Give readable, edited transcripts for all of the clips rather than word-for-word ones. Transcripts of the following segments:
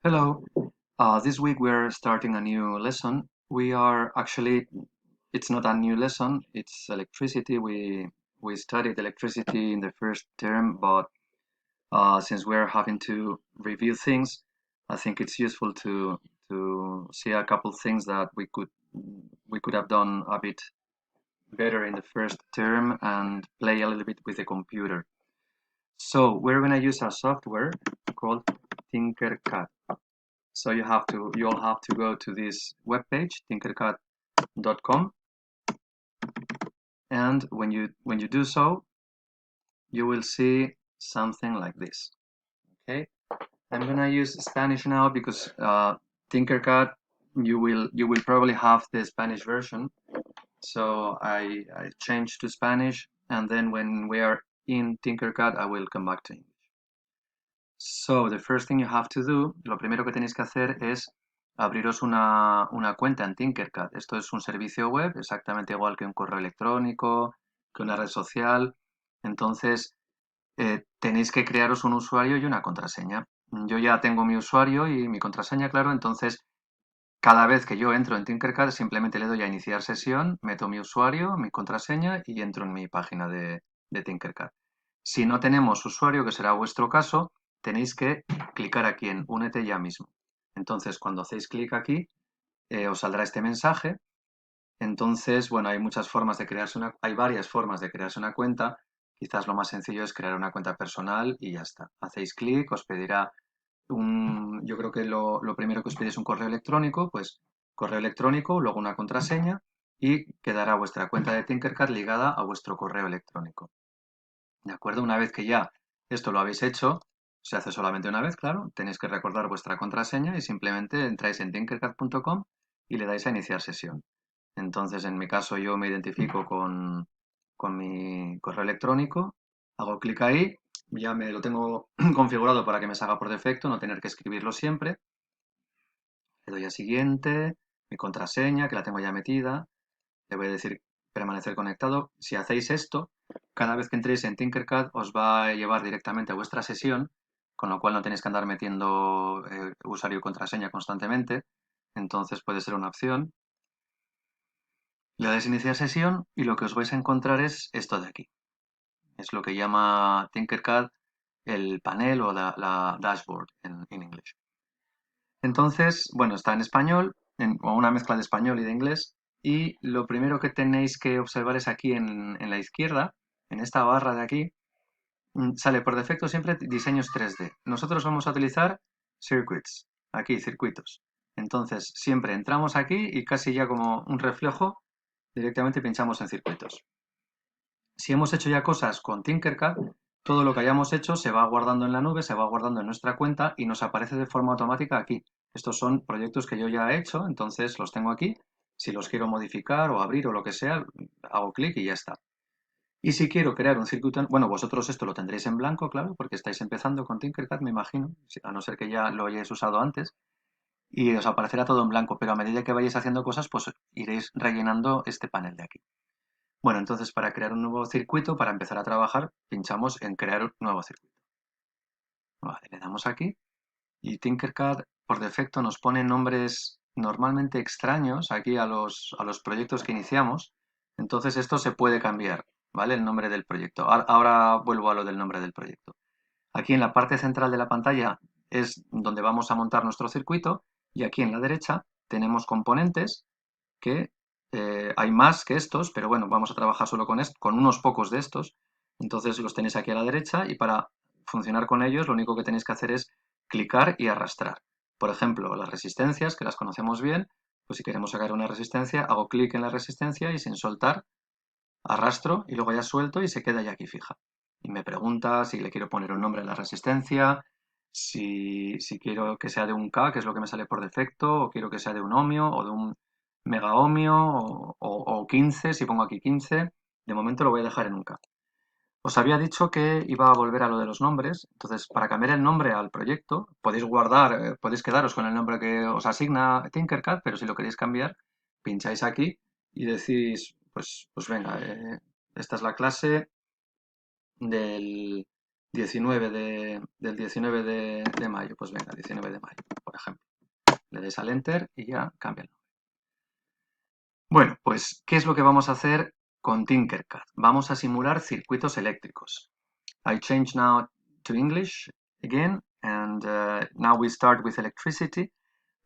Hello. This week we're starting a new lesson. It's not a new lesson, it's electricity. We studied electricity in the first term, but since we're having to review things, I think it's useful to see a couple things that we could have done a bit better in the first term and play a little bit with the computer. So we're going to use a software called Tinkercad. So you'll have to go to this webpage, tinkercad.com, and when you do so, you will see something like this. Okay, I'm gonna use Spanish now because Tinkercad you will probably have the Spanish version. So I changed to Spanish, and then when we are in Tinkercad, I will come back to English. So, the first thing you have to do, lo primero que tenéis que hacer es abriros una cuenta en Tinkercad. Esto es un servicio web, exactamente igual que un correo electrónico, que una red social. Entonces, tenéis que crearos un usuario y una contraseña. Yo ya tengo mi usuario y mi contraseña, claro, entonces cada vez que yo entro en Tinkercad simplemente le doy a iniciar sesión, meto mi usuario, mi contraseña y entro en mi página de Tinkercad. Si no tenemos usuario, que será vuestro caso, tenéis que clicar aquí en Únete ya mismo. Entonces, cuando hacéis clic aquí, os saldrá este mensaje. Entonces, bueno, hay varias formas de crearse una cuenta. Quizás lo más sencillo es crear una cuenta personal y ya está. Hacéis clic, os pedirá yo creo que lo primero que os pide es un correo electrónico, pues correo electrónico, luego una contraseña y quedará vuestra cuenta de Tinkercad ligada a vuestro correo electrónico. ¿De acuerdo? Una vez que ya esto lo habéis hecho, se hace solamente una vez, claro, tenéis que recordar vuestra contraseña y simplemente entráis en tinkercad.com y le dais a iniciar sesión. Entonces, en mi caso, yo me identifico con mi correo electrónico, hago clic ahí, ya me lo tengo configurado para que me salga por defecto, no tener que escribirlo siempre. Le doy a siguiente, mi contraseña, que la tengo ya metida, le voy a decir permanecer conectado. Si hacéis esto, cada vez que entréis en Tinkercad os va a llevar directamente a vuestra sesión, con lo cual no tenéis que andar metiendo usuario y contraseña constantemente. Entonces puede ser una opción. Le dais a iniciar sesión y lo que os vais a encontrar es esto de aquí. Es lo que llama Tinkercad el panel o la dashboard en inglés. Entonces, bueno, está en español, o una mezcla de español y de inglés. Y lo primero que tenéis que observar es aquí en la izquierda, en esta barra de aquí, sale por defecto siempre diseños 3D. Nosotros vamos a utilizar circuits, aquí, circuitos. Entonces, siempre entramos aquí y casi ya como un reflejo, directamente pinchamos en circuitos. Si hemos hecho ya cosas con Tinkercad, todo lo que hayamos hecho se va guardando en la nube, se va guardando en nuestra cuenta y nos aparece de forma automática aquí. Estos son proyectos que yo ya he hecho, entonces los tengo aquí. Si los quiero modificar o abrir o lo que sea, hago clic y ya está. Y si quiero crear un circuito, bueno, vosotros esto lo tendréis en blanco, claro, porque estáis empezando con Tinkercad, me imagino, a no ser que ya lo hayáis usado antes, y os aparecerá todo en blanco, pero a medida que vayáis haciendo cosas, pues iréis rellenando este panel de aquí. Bueno, entonces para crear un nuevo circuito, para empezar a trabajar, pinchamos en crear un nuevo circuito. Vale, le damos aquí y Tinkercad por defecto nos pone nombres normalmente extraños aquí a los proyectos que iniciamos. Entonces esto se puede cambiar, ¿vale? El nombre del proyecto. Ahora vuelvo a lo del nombre del proyecto. Aquí en la parte central de la pantalla es donde vamos a montar nuestro circuito y aquí en la derecha tenemos componentes que hay más que estos, pero bueno, vamos a trabajar solo con unos pocos de estos. Entonces los tenéis aquí a la derecha y para funcionar con ellos lo único que tenéis que hacer es clicar y arrastrar. Por ejemplo, las resistencias, que las conocemos bien, pues si queremos sacar una resistencia, hago clic en la resistencia y sin soltar, arrastro y luego ya suelto y se queda ya aquí fija. Y me pregunta si le quiero poner un nombre a la resistencia, si quiero que sea de un K, que es lo que me sale por defecto, o quiero que sea de un ohmio o de un mega ohmio o 15, si pongo aquí 15. De momento lo voy a dejar en un K. Os había dicho que iba a volver a lo de los nombres, entonces para cambiar el nombre al proyecto podéis quedaros con el nombre que os asigna Tinkercad, pero si lo queréis cambiar, pincháis aquí y decís, pues venga, esta es la clase del 19 de mayo, pues venga, 19 de mayo, por ejemplo. Le dais al Enter y ya cambia el nombre. Bueno, pues, ¿qué es lo que vamos a hacer con Tinkercad? Vamos a simular circuitos eléctricos. I change now to English again, and now we start with electricity.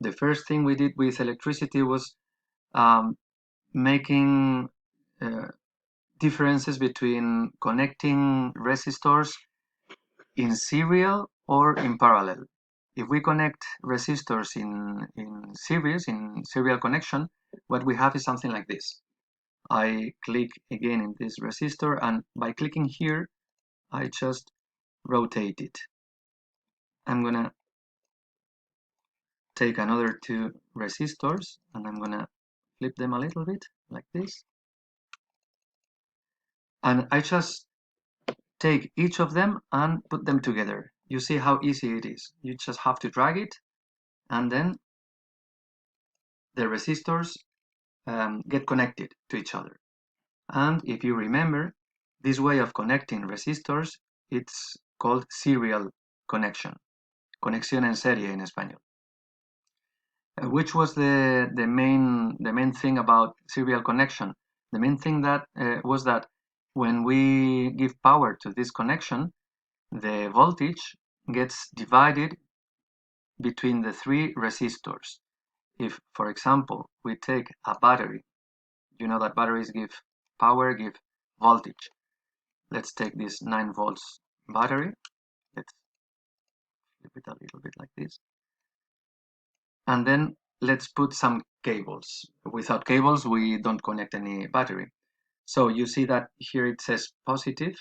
The first thing we did with electricity was making differences between connecting resistors in serial or in parallel. If we connect resistors in series, in serial connection, what we have is something like this. I click again in this resistor, and by clicking here, I just rotate it. I'm gonna take another two resistors, and I'm gonna flip them a little bit, like this. And I just take each of them and put them together. You see how easy it is. You just have to drag it, and then the resistors get connected to each other. And if you remember, this way of connecting resistors, it's called serial connection. Conexión en serie en español. Which was the main thing about serial connection? The main thing that was that when we give power to this connection, the voltage gets divided between the three resistors. If, for example, we take a battery, you know that batteries give power, give voltage. Let's take this 9 volts battery. Let's flip it a little bit like this. And then let's put some cables. Without cables, we don't connect any battery. So you see that here it says positive.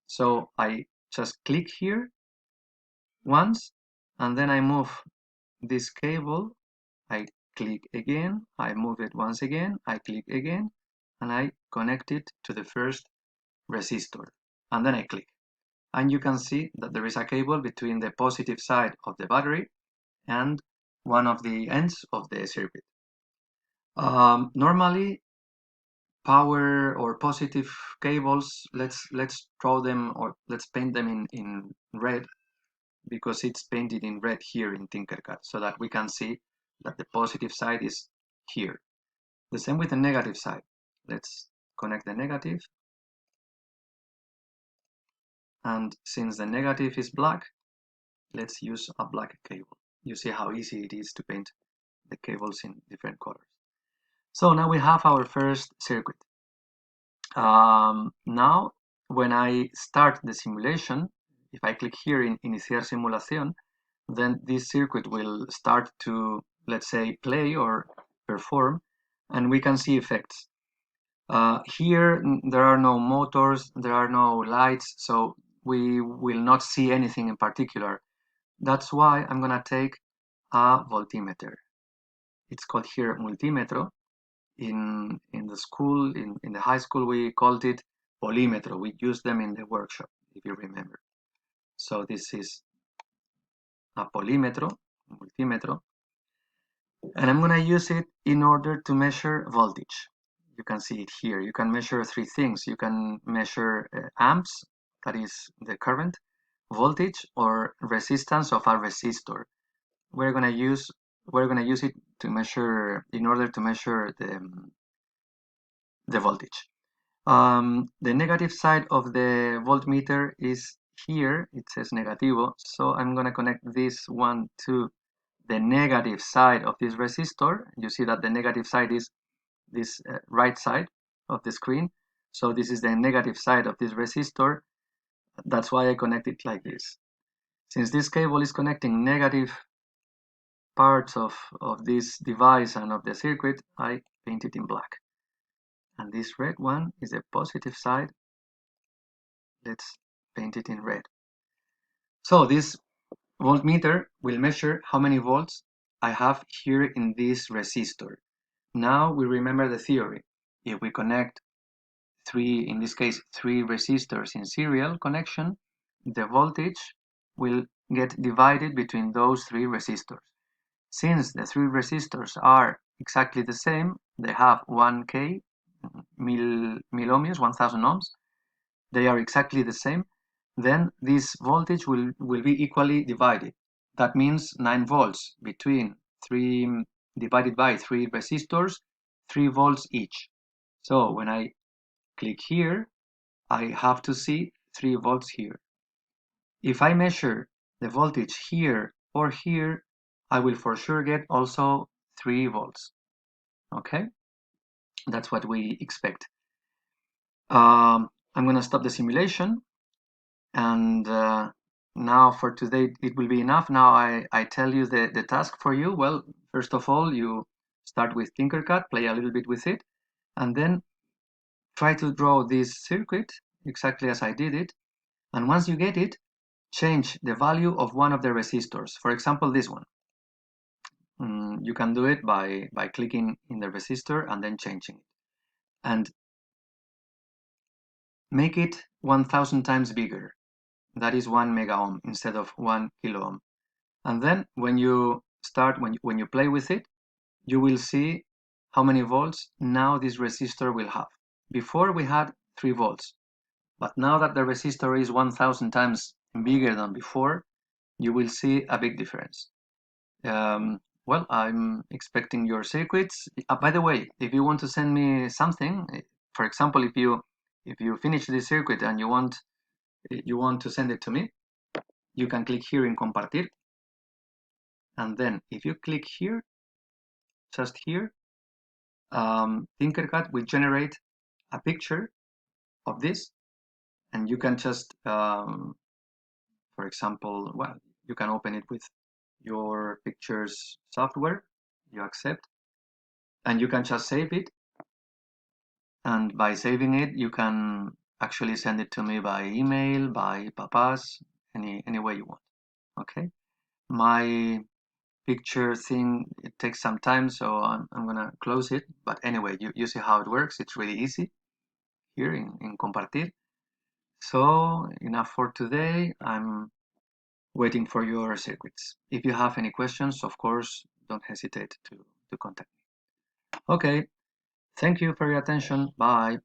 So I just click here once, and then I move this cable. I click again, I move it once again, I click again, and I connect it to the first resistor. And then I click. And you can see that there is a cable between the positive side of the battery and one of the ends of the circuit. Normally, power or positive cables, let's draw them, or let's paint them in red, because it's painted in red here in Tinkercad, so that we can see that the positive side is here. The same with the negative side. Let's connect the negative. And since the negative is black, let's use a black cable. You see how easy it is to paint the cables in different colors. So now we have our first circuit. Now, when I start the simulation, if I click here in Iniciar Simulación, then this circuit will start to, let's say, play or perform, and we can see effects. Here, there are no motors, there are no lights, so we will not see anything in particular. That's why I'm gonna take a voltmeter. It's called here multímetro. In the school, in the high school, we called it polímetro. We used them in the workshop, if you remember. So this is a polímetro, multímetro, and I'm gonna use it in order to measure voltage. You can see it here. You can measure three things. You can measure amps, that is the current, voltage, or resistance of a resistor. We're gonna use it to measure, in order to measure the voltage. The negative side of the voltmeter is here. It says negativo, so I'm gonna connect this one to the negative side of this resistor. You see that the negative side is this right side of the screen. So this is the negative side of this resistor. That's why I connect it like this. Since this cable is connecting negative parts of this device and of the circuit, I paint it in black. And this red one is the positive side. Let's paint it in red. So this voltmeter will measure how many volts I have here in this resistor. Now we remember the theory. If we connect in this case, three resistors in serial connection, the voltage will get divided between those three resistors. Since the three resistors are exactly the same, they have 1K, mil ohms, 1000 ohms, they are exactly the same, then this voltage will be equally divided that means 9 volts between 3 divided by 3 resistors, 3 volts each. So when I click here, I have to see 3 volts here. If I measure the voltage here or here, I will for sure get also 3 volts. Okay, that's what we expect. I'm going to stop the simulation, and now for today it will be enough. Now I tell you the task for you. Well, first of all, you start with Tinkercad, play a little bit with it, and then try to draw this circuit exactly as I did it. And once you get it, change the value of one of the resistors. For example, this one. You can do it by clicking in the resistor and then changing it. And make it 1000 times bigger. That is 1 mega ohm instead of 1 kilo ohm. And then when you start, when you play with it, you will see how many volts now this resistor will have. Before we had 3 volts, but now that the resistor is 1000 times bigger than before, you will see a big difference. Well, I'm expecting your circuits. By the way, if you want to send me something, for example, if you finish this circuit and you want to send it to me, you can click here in compartir, and then if you click here, just here, Tinkercad will generate a picture of this, and you can just, for example, well, you can open it with your pictures software, you accept, and you can just save it. And by saving it, you can actually send it to me by email, by papas, any way you want. Okay. My picture thing, it takes some time, so I'm gonna close it. But anyway, you see how it works. It's really easy here in compartir. So enough for today. I'm waiting for your circuits. If you have any questions, of course, don't hesitate to contact me. Okay. Thank you for your attention. Bye.